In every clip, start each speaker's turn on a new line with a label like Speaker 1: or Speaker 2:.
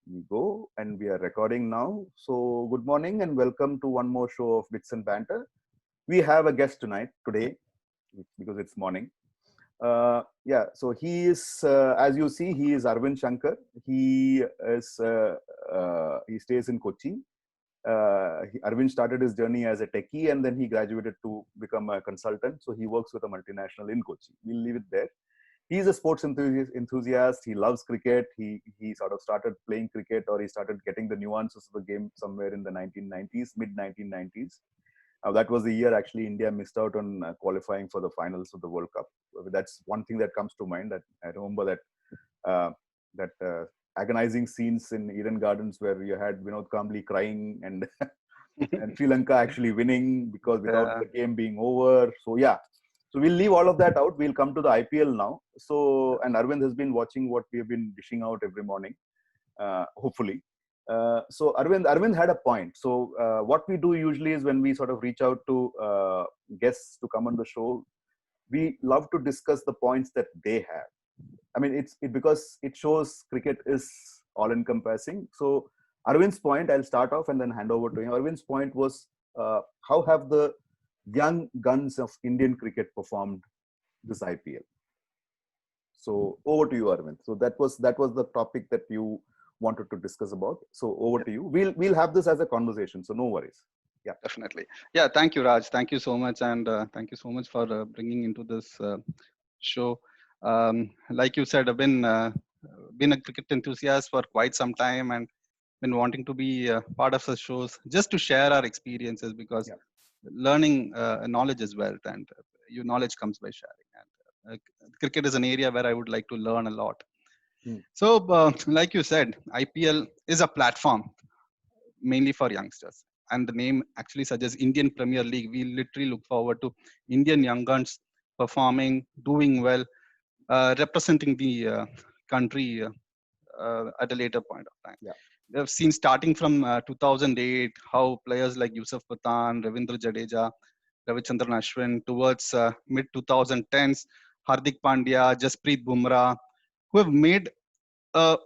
Speaker 1: We go and we are recording now. So good morning and welcome to one more show of Bits and Banter. We have a guest today, because it's morning. So he is, as you see, he is Arvind Shankar. He stays in Kochi. Arvind started his journey as a techie and then he graduated to become a consultant. So he works with a multinational in Kochi. We'll leave it there. He's a sports enthusiast. He loves cricket. He sort of started playing cricket, or he started getting the nuances of the game somewhere in the 1990s, mid 1990s. That was the year actually India missed out on qualifying for the finals of the World Cup. That's one thing that comes to mind. That I remember that agonizing scenes in Eden Gardens where you had Vinod Kambli crying and and Sri Lanka actually winning because without the game being over. So yeah, so we'll leave all of that out. We'll come to the IPL now. So, and Arvind has been watching what we have been dishing out every morning, hopefully. So Arvind had a point. So what we do usually is when we sort of reach out to guests to come on the show, we love to discuss the points that they have. I mean, because it shows cricket is all encompassing. So Arvind's point, I'll start off and then hand over to him. Arvind's point was how have the young guns of Indian cricket performed this IPL? So over to you, Arvind. So that was the topic that you wanted to discuss about. So over to you. We'll have this as a conversation. So no worries. Yeah,
Speaker 2: definitely. Yeah, thank you, Raj. Thank you so much, and thank you so much for bringing into this show. Like you said, I've been a cricket enthusiast for quite some time, and been wanting to be part of the shows just to share our experiences, because learning knowledge is wealth, and your knowledge comes by sharing. And cricket is an area where I would like to learn a lot. So, like you said, IPL is a platform mainly for youngsters, and the name actually suggests Indian Premier League. We literally look forward to Indian young guns performing, doing well, representing the country at a later point of time. We have seen starting from 2008 how players like Yusuf Pathan, Ravindra Jadeja, Ravichandran Ashwin, towards mid 2010s, Hardik Pandya, Jasprit Bumrah, who have uh,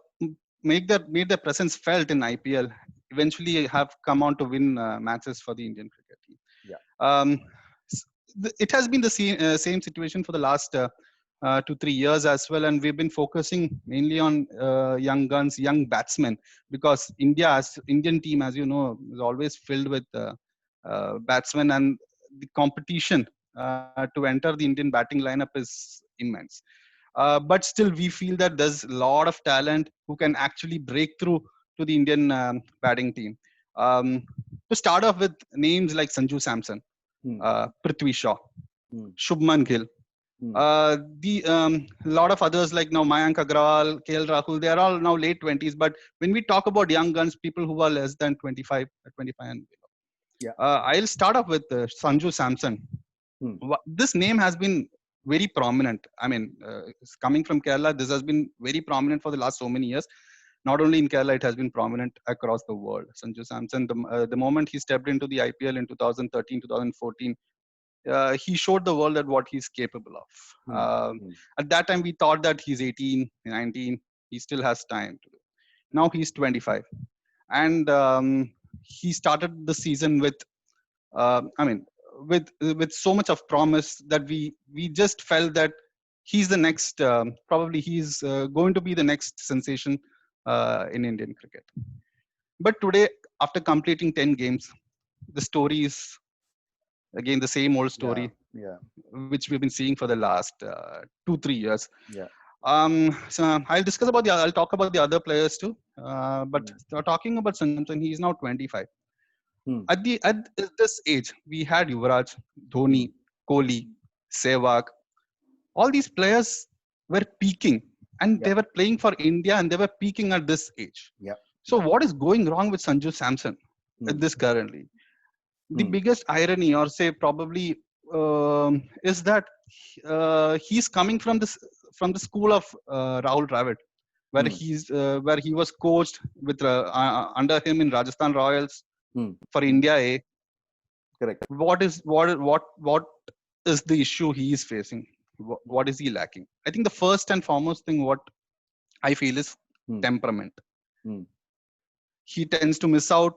Speaker 2: made their presence felt in IPL, eventually have come on to win matches for the Indian cricket team. It has been the same situation for the last 2-3 years as well, and we've been focusing mainly on young guns, young batsmen, because Indian team, as you know, is always filled with batsmen, and the competition to enter the Indian batting lineup is immense. But still, we feel that there's a lot of talent who can actually break through to the Indian batting team. To start off with names like Sanju Samson, Prithvi Shaw, Shubman Gill, the lot of others like now Mayank Agrawal, KL Rahul, they are all now late 20s. But when we talk about young guns, people who are less than 25 and below, I'll start off with Sanju Samson. This name has been very prominent. I mean, coming from Kerala, this has been very prominent for the last so many years. Not only in Kerala, it has been prominent across the world. Sanju Samson, the moment he stepped into the IPL in 2013, 2014, he showed the world that what he's capable of. At that time, we thought that he's 18, 19, he still has time to do. Now he's 25. And he started the season with, with so much of promise that we just felt that he's the next, probably he's going to be the next sensation in Indian cricket. But today, after completing 10 games, the story is again the same old story, which we've been seeing for the last 2-3 years. So I'll talk about the other players too. But talking about Samson, he is now 25. At this age, we had Yuvraj, Dhoni, Kohli, Sehwag. All these players were peaking, and they were playing for India, and they were peaking at this age. So what is going wrong with Sanju Samson at this currently? The biggest irony, or say probably, is that he's coming from the school of Rahul Dravid, where he was coached with under him in Rajasthan Royals for India A.
Speaker 1: Correct.
Speaker 2: What is the issue he is facing? What is he lacking? I think the first and foremost thing what I feel is temperament. he tends to miss out.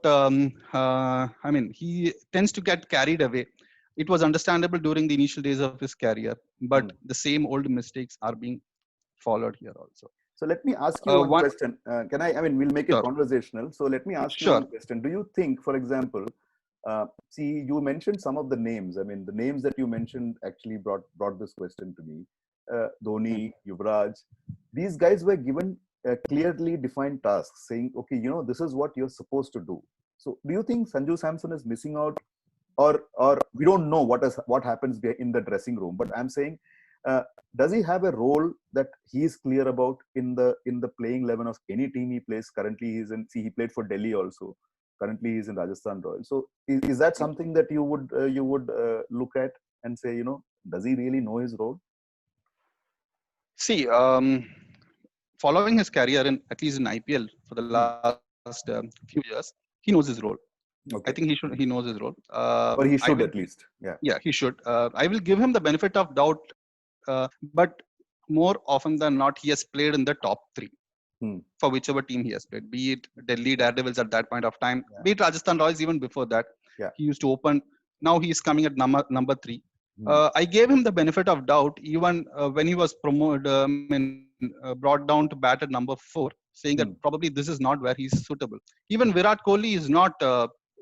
Speaker 2: He tends to get carried away. It was understandable during the initial days of his career, but the same old mistakes are being followed here also.
Speaker 1: So let me ask you one question. Can I mean, we'll make it
Speaker 2: Sure.
Speaker 1: conversational. So let me ask you
Speaker 2: Sure.
Speaker 1: one question. Do you think, for example, see, you mentioned some of the names. I mean, the names that you mentioned actually brought this question to me. Dhoni, Yuvraj, these guys were given clearly defined tasks, saying, okay, you know, this is what you're supposed to do. So do you think Sanju Samson is missing out, or we don't know what happens in the dressing room? But I'm saying, does he have a role that he is clear about in the playing 11 of any team he plays? Currently, he played for Delhi also. Currently, he's in Rajasthan Royals. So, is that something that you would look at and say, you know, does he really know his role?
Speaker 2: See, following his career in at least in IPL for the last few years, he knows his role.
Speaker 1: Okay.
Speaker 2: I think he knows his role.
Speaker 1: Or he should at least. Yeah.
Speaker 2: Yeah, he should. I will give him the benefit of doubt, but more often than not, he has played in the top 3 for whichever team he has played. Be it Delhi Daredevils at that point of time, be it Rajasthan Royals even before that.
Speaker 1: Yeah.
Speaker 2: He used to open. Now he is coming at number 3. I gave him the benefit of doubt even when he was promoted. Brought down to bat at number 4, saying that probably this is not where he's suitable. Even Virat Kohli is not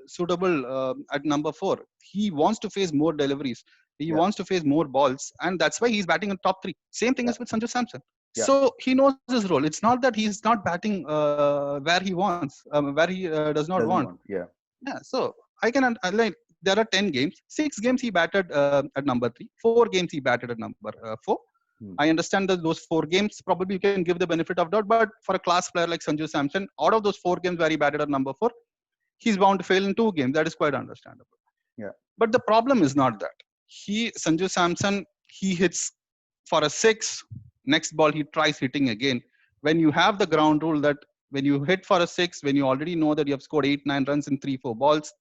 Speaker 2: suitable at number 4. He wants to face more deliveries. He wants to face more balls, and that's why he's batting in top 3. Same thing is with Sanju Samson.
Speaker 1: Yeah.
Speaker 2: So he knows his role. It's not that he's not batting where he wants, where he does not want.
Speaker 1: Yeah.
Speaker 2: So I can like there are 10 games. 6 games he batted at number 3. 4 games he batted at number 4. I understand that those 4 games probably you can give the benefit of doubt, but for a class player like Sanju Samson, out of those 4 games where he batted at number 4, he's bound to fail in 2 games. That is quite understandable.
Speaker 1: Yeah.
Speaker 2: But the problem is not that. Sanju Samson, he hits for a 6. Next ball he tries hitting again. When you have the ground rule that when you hit for a 6, when you already know that you have scored 8-9 runs in 3-4 balls,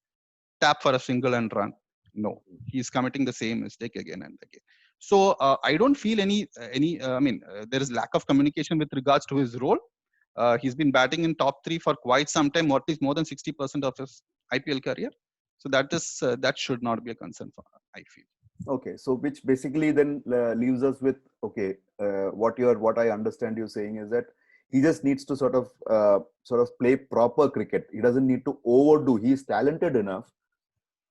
Speaker 2: tap for a single and run. No, he's committing the same mistake again and again. So I don't feel there is lack of communication with regards to his role. He's been batting in top 3 for quite some time, or at least more than 60% of his IPL career. So that should not be a concern for, I feel.
Speaker 1: Okay, so which basically then leaves us with, okay, what I understand you saying is that he just needs to sort of play proper cricket. He doesn't need to overdo. He's talented enough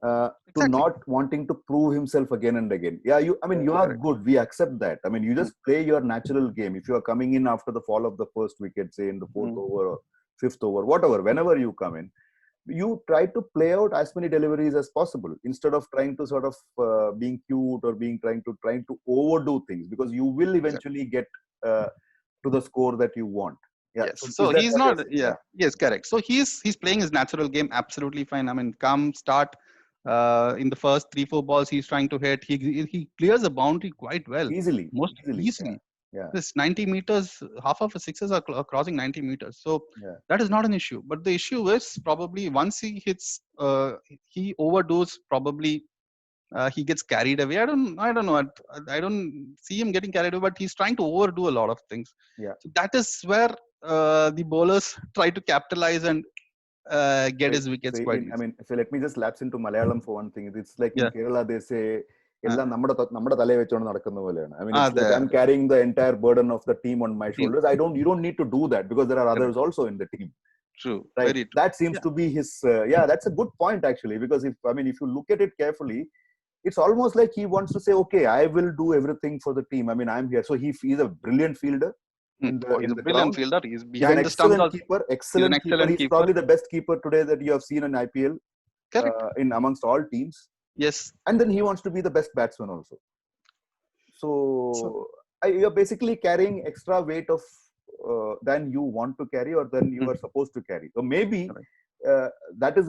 Speaker 1: to not wanting to prove himself again and again. Yeah, you are good. We accept that. I mean, you just play your natural game. If you are coming in after the fall of the first wicket, say in the 4th over or 5th over, whatever, whenever you come in, you try to play out as many deliveries as possible instead of trying to sort of being cute or trying to overdo things, because you will eventually get to the score that you want. Yeah.
Speaker 2: Yes. So he's not. Yeah. Yes, correct. So he's playing his natural game absolutely fine. I mean, start in the first 3-4 balls he's trying to hit. He clears the boundary quite well.
Speaker 1: Easily.
Speaker 2: Most easily.
Speaker 1: Yeah.
Speaker 2: This 90 meters, half of his sixes are crossing 90 meters. So that is not an issue. But the issue is probably once he hits, he overdoes. Probably he gets carried away. I don't know. I don't see him getting carried away, but he's trying to overdo a lot of things.
Speaker 1: Yeah.
Speaker 2: So that is where the bowlers try to capitalize and get his wickets quite easy.
Speaker 1: I mean, so let me just lapse into Malayalam for one thing. It's like in Kerala they say, എല്ലാം നമ്മുടെ തലയെ വെച്ചോണ്ട് നടക്കുന്ന പോലെയാണ്. I mean, like I'm carrying the entire burden of the team on my shoulders. You don't need to do that because there are others also in the team.
Speaker 2: True.
Speaker 1: Right?
Speaker 2: Very true.
Speaker 1: That seems to be his. That's a good point actually, because if you look at it carefully, it's almost like he wants to say, okay, I will do everything for the team. I mean, I'm here. So he's a brilliant fielder.
Speaker 2: He's a brilliant fielder. He's behind the stumps.
Speaker 1: Excellent keeper. He's probably the best keeper today that you have seen in IPL.
Speaker 2: Correct.
Speaker 1: In amongst all teams.
Speaker 2: Yes.
Speaker 1: And then he wants to be the best batsman also. So you're basically carrying extra weight of than you want to carry or than you are supposed to carry. So maybe that is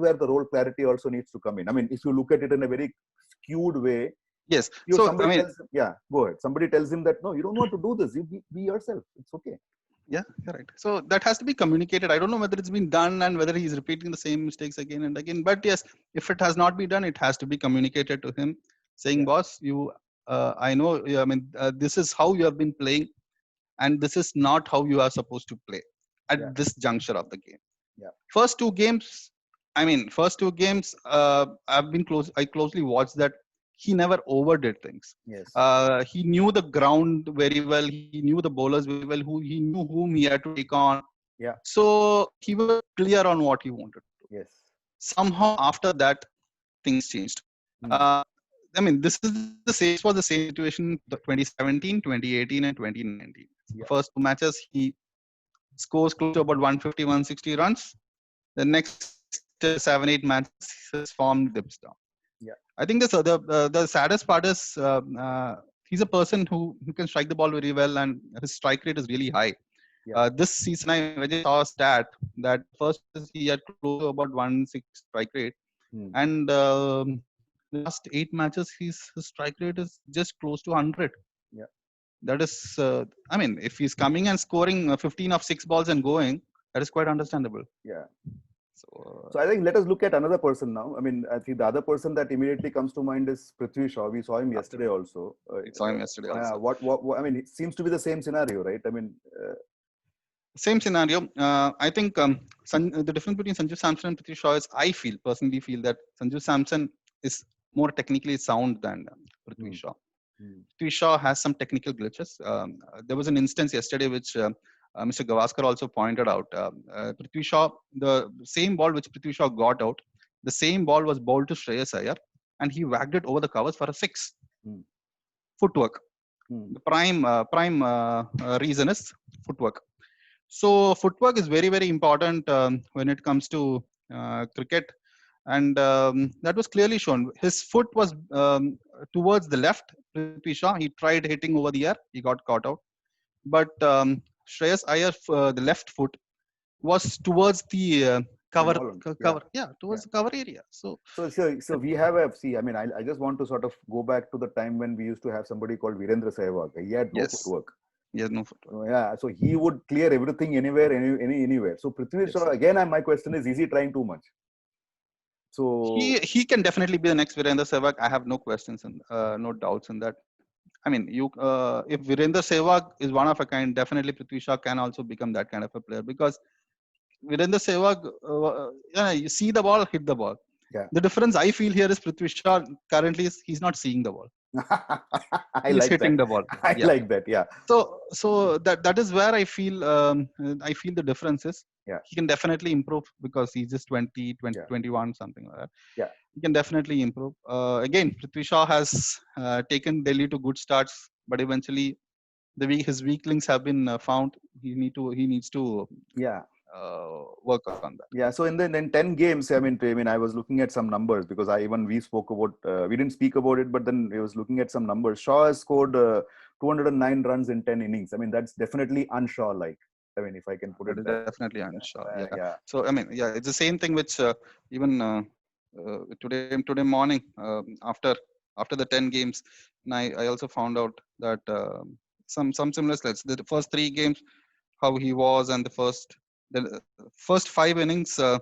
Speaker 1: where the role clarity also needs to come in. I mean, if you look at it in a very skewed way.
Speaker 2: Yes.
Speaker 1: Go ahead. Somebody tells him that, no, you don't want to do this. You be yourself. It's okay.
Speaker 2: Yeah, correct. So that has to be communicated. I don't know whether it's been done and whether he's repeating the same mistakes again and again. But yes, if it has not been done, it has to be communicated to him, saying, "Boss, I know. I mean, this is how you have been playing, and this is not how you are supposed to play at this juncture of the game."
Speaker 1: Yeah.
Speaker 2: First two games, I closely watched that. He never overdid things.
Speaker 1: Yes.
Speaker 2: He knew the ground very well. He knew the bowlers very well. He knew whom he had to take on.
Speaker 1: Yeah.
Speaker 2: So he was clear on what he wanted to do.
Speaker 1: Yes.
Speaker 2: Somehow after that, things changed.
Speaker 1: Hmm.
Speaker 2: This was the same situation 2017, 2018, and 2019.
Speaker 1: Yeah.
Speaker 2: First two matches, he scores close to about 150, 160 runs. The next 7, 8 matches, his form dips down.
Speaker 1: Yeah.
Speaker 2: I think the saddest part is he's a person who can strike the ball very well, and his strike rate is really high.
Speaker 1: Yeah.
Speaker 2: This season, I just saw a stat that first he had close to about 160 strike rate,
Speaker 1: Hmm.
Speaker 2: and last 8 matches, his strike rate is just close to 100.
Speaker 1: Yeah.
Speaker 2: That is, if he's coming and scoring 15 of 6 balls and going, that is quite understandable.
Speaker 1: Yeah.
Speaker 2: So,
Speaker 1: So I think let us look at another person now. I mean, I think the other person that immediately comes to mind is Prithvi Shaw. We saw him yesterday also.
Speaker 2: we saw him yesterday also.
Speaker 1: What? I mean, it seems to be the same scenario, right? I mean,
Speaker 2: Same scenario. I think the difference between Sanju Samson and Prithvi Shaw is, I personally feel that Sanju Samson is more technically sound than Prithvi Shaw. Prithvi Shaw has some technical glitches. There was an instance yesterday which Mr. Gavaskar also pointed out. Prithvi Shaw, the same ball which Prithvi Shaw got out, the same ball was bowled to Shreyas Iyer, and he whacked it over the covers for a 6. Footwork. The prime reason is footwork. So footwork is very, very important when it comes to cricket, and that was clearly shown. His foot was towards the left. Prithvi Shaw, he tried hitting over the air, he got caught out. But Shreyas Iyer, the left foot was towards the cover, towards the cover area. So
Speaker 1: we have I mean, I just want to sort of go back to the time when we used to have somebody called Virendra Sehwag. He had no footwork.
Speaker 2: Yes, no footwork.
Speaker 1: Yeah, so he would clear everything anywhere, anywhere. So Prithvi Shaw, again, my question is he trying too much? So
Speaker 2: he can definitely be the next Virendra Sehwag. I have no questions and no doubts in that. I mean, if Virendra Sehwag is one of a kind, definitely Prithvi Shaw can also become that kind of a player, because Virendra Sehwag, you see the ball, hit the ball.
Speaker 1: Yeah.
Speaker 2: The difference I feel here is Prithvi Shaw currently is he's not seeing the ball. He's hitting the ball.
Speaker 1: I like that. Yeah.
Speaker 2: So that is where I feel the difference is.
Speaker 1: Yeah.
Speaker 2: He can definitely improve because he's just 20, 21, something like that.
Speaker 1: Yeah.
Speaker 2: He can definitely improve. Again, Prithvi Shaw has taken Delhi to good starts, but eventually his weak links have been found. He needs to work on that.
Speaker 1: Yeah. So in 10 games, I mean, I was looking at some numbers because we spoke about, we didn't speak about it, but then I was looking at some numbers. Shaw has scored 209 runs in 10 innings. I mean, that's definitely un-Shaw-like. I mean, if I can put it that.
Speaker 2: Definitely un-Shaw. Yeah. So I mean, it's the same thing which even today morning after the 10 games, and I also found out that some similar stats. The first 3 games, how he was, and the first 5 innings. Shah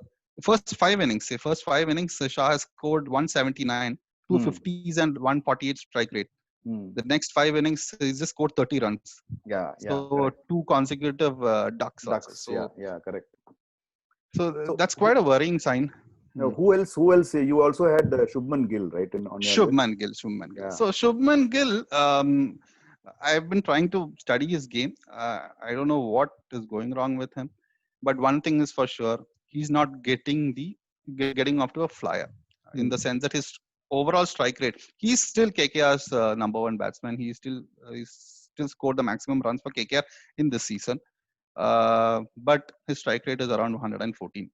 Speaker 2: has scored 179, 250s, and 148 strike rate. The next 5 innings, he's just scored 30 runs. So 2 consecutive ducks.
Speaker 1: So, correct.
Speaker 2: So that's quite a worrying sign.
Speaker 1: Now, who else? You also had Shubman Gill, right?
Speaker 2: Shubman Gill. Yeah. So Shubman Gill, I've been trying to study his game. I don't know what is going wrong with him, but one thing is for sure, he's not getting off to a flyer, in the sense that his overall strike rate. He's still KKR's number 1 batsman. He's still scored the maximum runs for KKR in this season, but his strike rate is around 114.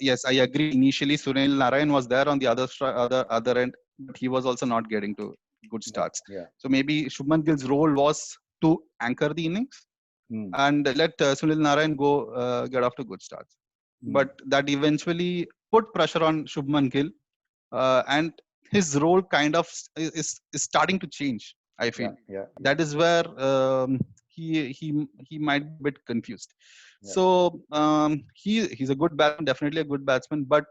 Speaker 2: Yes, I agree. Initially, Sunil Narayan was there on the other end, but he was also not getting to good starts. So maybe Shubman Gill's role was to anchor the innings and let Sunil Narayan go get off to good starts. But that eventually put pressure on Shubman Gill, and his role kind of is starting to change. I feel that is where he might be a bit confused. So he's a good batsman, definitely a good batsman. But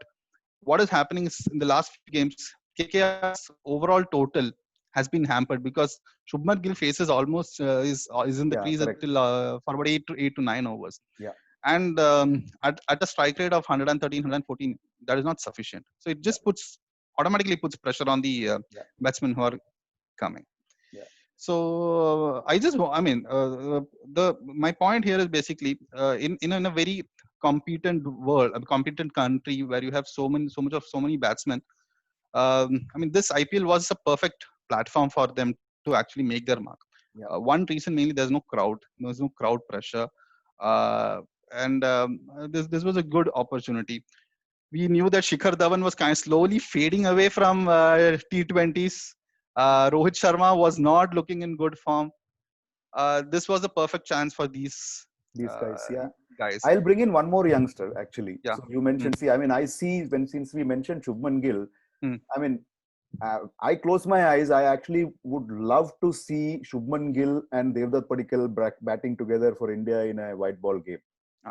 Speaker 2: what is happening is, in the last few games, KKR's overall total has been hampered because Shubman Gill faces almost is in the crease until for about 8 to 9 overs. and at a strike rate of 113, 114, that is not sufficient. So it just automatically puts pressure on the
Speaker 1: Yeah.
Speaker 2: batsmen who are coming.
Speaker 1: Yeah.
Speaker 2: So my point here is basically in a very competent world, a competent country where you have so many batsmen. This IPL was a perfect platform for them to actually make their mark.
Speaker 1: Yeah.
Speaker 2: One reason mainly there's no crowd pressure, and this was a good opportunity. We knew that Shikhar Dhawan was kind of slowly fading away from T20s. Rohit Sharma was not looking in good form. This was a perfect chance for these
Speaker 1: Guys. Yeah.
Speaker 2: guys.
Speaker 1: I'll bring in one more youngster actually.
Speaker 2: Yeah.
Speaker 1: So you mentioned, see, I mean, I see since we mentioned Shubman Gill, I mean, I close my eyes. I actually would love to see Shubman Gill and Devdutt Padikkal batting together for India in a white ball game.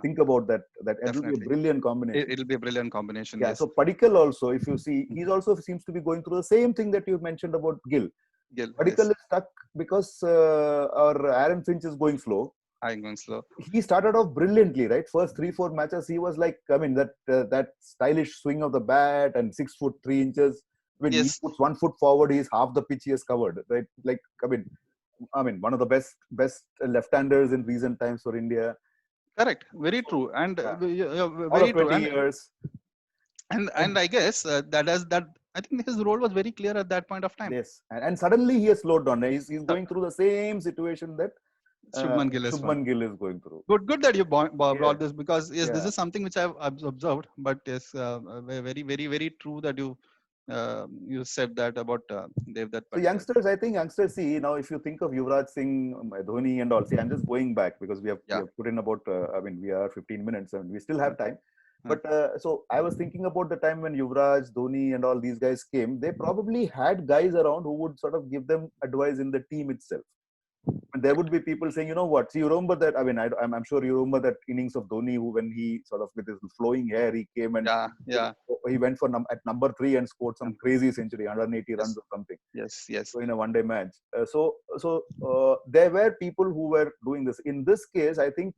Speaker 1: Think about that. That it will be a
Speaker 2: Definitely.
Speaker 1: brilliant combination.
Speaker 2: It'll be a brilliant combination.
Speaker 1: Yeah.
Speaker 2: Yes.
Speaker 1: So Padikkal also, if you see, he's also seems to be going through the same thing that you mentioned about Gill. Padikkal is stuck because our Aaron Finch is going slow.
Speaker 2: I'm going slow.
Speaker 1: He started off brilliantly, right? First 3-4 matches, he was like, I mean, that stylish swing of the bat and 6'3". When he puts 1 foot forward, he's half the pitch he has covered, right? Like, I mean, one of the best left-handers in recent times for India.
Speaker 2: Correct. Very true. And
Speaker 1: very true. 20 years.
Speaker 2: And I guess I think his role was very clear at that point of time.
Speaker 1: Yes, and suddenly he has slowed down. He's going through the same situation that
Speaker 2: Shubman Gill
Speaker 1: is going through.
Speaker 2: Good that you brought this, because this is something which I've observed, but it's very, very, very true that you said that about Devdutt.
Speaker 1: So I think youngsters see now, if you think of Yuvraj Singh, Dhoni and all, see, I'm just going back because we have put in about, we are 15 minutes and we still have time. But so I was thinking about the time when Yuvraj, Dhoni and all these guys came, they probably had guys around who would sort of give them advice in the team itself. And there would be people saying, you know what, see, you remember that, I'm sure you remember that innings of Dhoni, when he sort of, with his flowing hair, he came and he went for at number 3 and scored some crazy century, 180 runs or something.
Speaker 2: Yes.
Speaker 1: So in a one-day match. There were people who were doing this. In this case, I think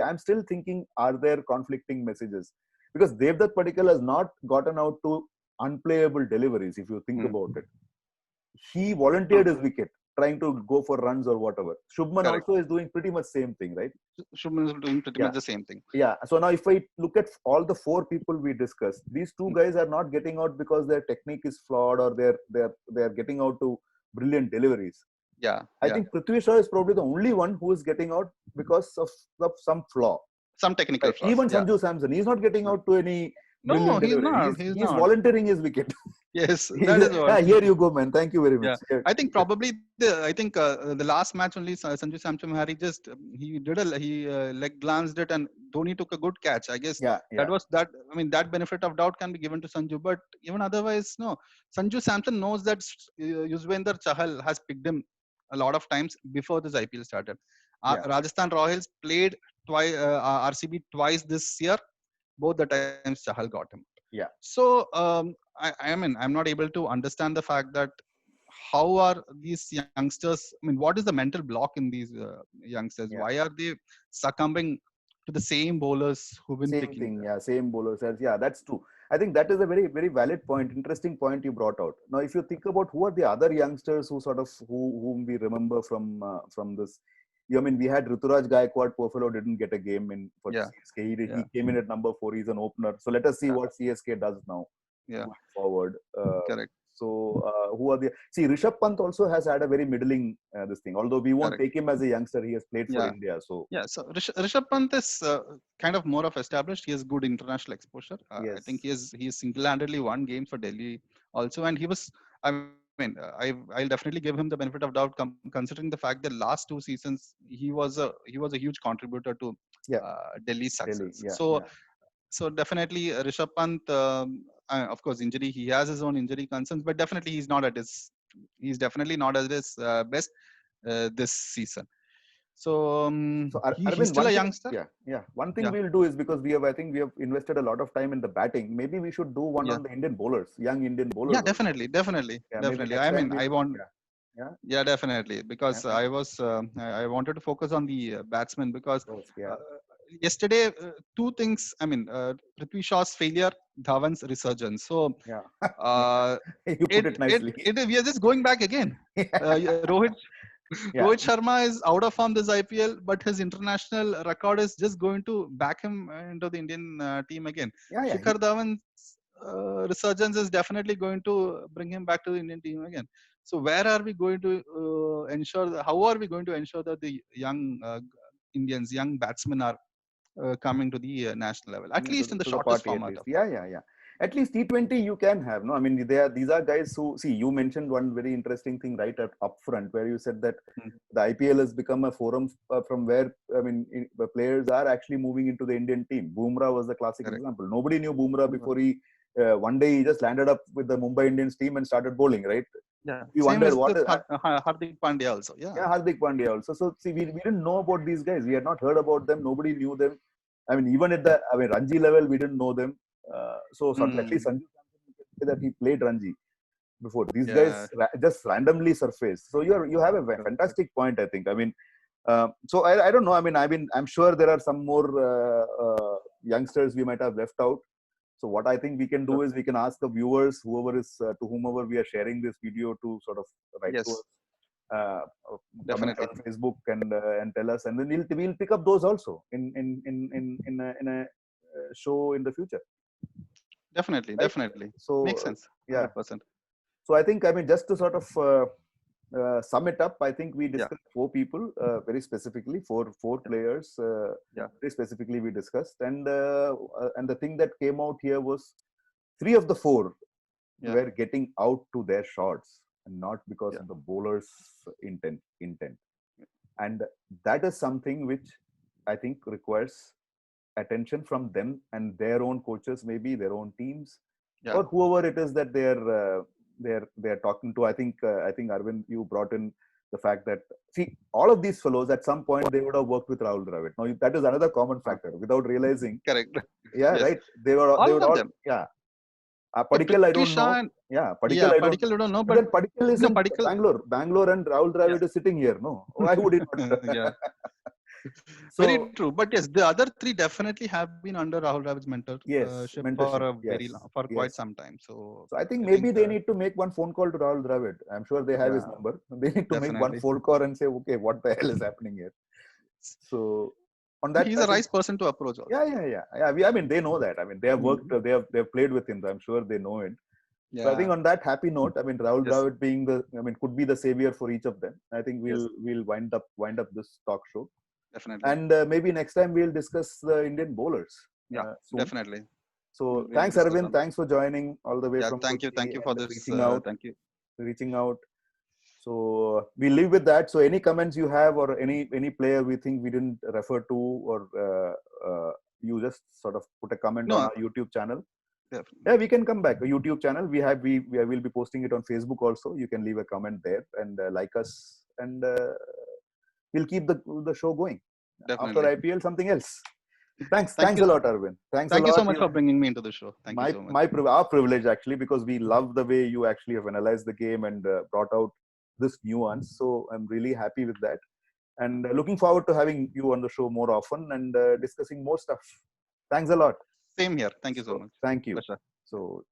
Speaker 1: I'm still thinking, are there conflicting messages? Because Devdutt Padikkal has not gotten out to unplayable deliveries, if you think about it. He volunteered his wicket, trying to go for runs or whatever. Shubman also is doing pretty much same thing, right?
Speaker 2: Shubman is doing pretty much the same thing.
Speaker 1: Yeah. So now if I look at all the 4 people we discussed, these 2 guys are not getting out because their technique is flawed or they're getting out to brilliant deliveries. I think Prithvi Shaw is probably the only one who is getting out because of some flaw.
Speaker 2: Some technical flaw.
Speaker 1: Even Sanju Samson, he's not getting out to any.
Speaker 2: No, he's not. He's
Speaker 1: volunteering his wicket.
Speaker 2: Yes, that is what.
Speaker 1: Here you go, man. Thank you very much.
Speaker 2: Yeah. I think probably the last match only Sanju Samson he leg glanced it and Dhoni took a good catch. I guess that was that. I mean, that benefit of doubt can be given to Sanju, but even otherwise, no. Sanju Samson knows that Yuzvendra Chahal has picked him a lot of times before this IPL started. Rajasthan Royals played RCB twice this year. Both the times Chahal got him.
Speaker 1: Yeah.
Speaker 2: So I'm not able to understand the fact that how are these youngsters? I mean, what is the mental block in these youngsters? Why are they succumbing to the same bowlers who've been picking?
Speaker 1: Same bowlers. Yeah, that's true. I think that is a very, very valid point. Interesting point you brought out. Now, if you think about who are the other youngsters whom we remember from this. I mean, we had Ruturaj Gaikwad. Portfolio didn't get a game for CSK. He came in at number 4. He's an opener. So let us see what CSK does now. Going forward.
Speaker 2: Correct.
Speaker 1: So who are the? See, Rishabh Pant also has had a very middling this thing. Although we won't take him as a youngster, he has played for India. So
Speaker 2: so Rishabh Pant is kind of more of established. He has good international exposure. I think he single-handedly won games for Delhi also, and he was. I'll definitely give him the benefit of doubt, considering the fact that last 2 seasons he was a huge contributor to Delhi's success. So definitely Rishabh Pant, of course, injury. He has his own injury concerns, but definitely he's definitely not at his best this season. So he's still a youngster.
Speaker 1: One thing we'll do is, because I think we have invested a lot of time in the batting. Maybe we should do one on the Indian bowlers, young Indian bowlers.
Speaker 2: Yeah, definitely. I mean, I want. Yeah, definitely. Because I wanted to focus on the batsmen, because yesterday, two things. I mean, Prithvi Shaw's failure, Dhawan's resurgence. So
Speaker 1: Yeah.
Speaker 2: uh,
Speaker 1: You put it nicely.
Speaker 2: we are just going back again. Yeah,
Speaker 1: Yeah.
Speaker 2: Rohit Sharma is out of form this IPL, but his international record is just going to back him into the Indian team again.
Speaker 1: Yeah, yeah.
Speaker 2: Shikhar Dhawan's resurgence is definitely going to bring him back to the Indian team again. So where are we going to how are we going to ensure that the young Indians, young batsmen are coming to the national level, at least in the
Speaker 1: To the
Speaker 2: shortest
Speaker 1: party at
Speaker 2: format
Speaker 1: least.
Speaker 2: of
Speaker 1: Yeah, yeah, yeah. At least T20 you can have, no? I mean, these are guys who, see, you mentioned one very interesting thing right up front, where you said that the IPL has become a forum from where, I mean, the players are actually moving into the Indian team. Bumrah was the classic
Speaker 2: Correct.
Speaker 1: example. Nobody knew Bumrah before one day he just landed up with the Mumbai Indians team and started bowling, right?
Speaker 2: Yeah.
Speaker 1: We
Speaker 2: Same
Speaker 1: wondered
Speaker 2: as
Speaker 1: what
Speaker 2: with
Speaker 1: is,
Speaker 2: Hardik Pandya also. Yeah.
Speaker 1: yeah, Hardik Pandya also. So see, we didn't know about these guys. We had not heard about them. Nobody knew them. I mean, even at the Ranji level, we didn't know them. So at least Sanju Samson, you can say that he played Ranji before. These guys just randomly surfaced. So you have a fantastic point, I think. I mean, so I don't know. I mean, I'm sure there are some more youngsters we might have left out. So what I think we can do is we can ask the viewers, whoever is to whomever we are sharing this video to, sort of write to us. Comment on Facebook and tell us, and then we'll pick up those also in a show in the future.
Speaker 2: Definitely,
Speaker 1: right?
Speaker 2: Definitely.
Speaker 1: So
Speaker 2: makes sense. 100%.
Speaker 1: So I think, I mean, just to sort of sum it up, I think we discussed four people very specifically, four players very specifically we discussed, and the thing that came out here was three of the four were getting out to their shots, and not because of the bowler's intent. And that is something which I think requires attention from them and their own coaches, maybe their own teams, or whoever it is that they're talking to. I think Arvind, you brought in the fact that, see, all of these fellows at some point they would have worked with Rahul Dravid. Now that is another common factor without realizing.
Speaker 2: Correct.
Speaker 1: Yeah, right. They were all
Speaker 2: them.
Speaker 1: Yeah. Padikkal, I don't know. Padikkal, I don't know. But then Padikkal is in Bangalore, and Rahul Dravid is sitting here. No, why would it not?
Speaker 2: So, very true. But yes, the other three definitely have been under Rahul Dravid's mentorship for quite some time. So
Speaker 1: I think maybe they need to make one phone call to Rahul Dravid. I'm sure they have his number. They need to make one phone call and say, okay, what the hell is happening here? So on that,
Speaker 2: he's a right person to approach also.
Speaker 1: Yeah. I mean, they know that. I mean, they have worked, they have played with him. So I'm sure they know it. Yeah. So I think on that happy note, I mean, Rahul Dravid being could be the savior for each of them. I think we'll wind up this talk show.
Speaker 2: Definitely.
Speaker 1: And maybe next time we'll discuss the Indian bowlers.
Speaker 2: Yeah, definitely.
Speaker 1: So thanks, Arvind. Thanks for joining all the way from.
Speaker 2: Thank you for this.
Speaker 1: Reaching out. So we leave with that. So any comments you have, or any player we think we didn't refer to, or you just sort of put a comment on our YouTube channel.
Speaker 2: Definitely.
Speaker 1: Yeah, we can come back. A YouTube channel we will be posting it on Facebook also. You can leave a comment there and like us, and we'll keep the show going.
Speaker 2: Definitely.
Speaker 1: After IPL, something else. Thanks a lot, Arvind.
Speaker 2: Thank you so much for bringing me into the show. Thank you so much.
Speaker 1: Our privilege, actually, because we love the way you actually have analyzed the game and brought out this nuance. So I'm really happy with that, and looking forward to having you on the show more often and discussing more stuff. Thanks a lot.
Speaker 2: Same here. Thank you so much.
Speaker 1: Thank you.
Speaker 2: Pleasure.
Speaker 1: So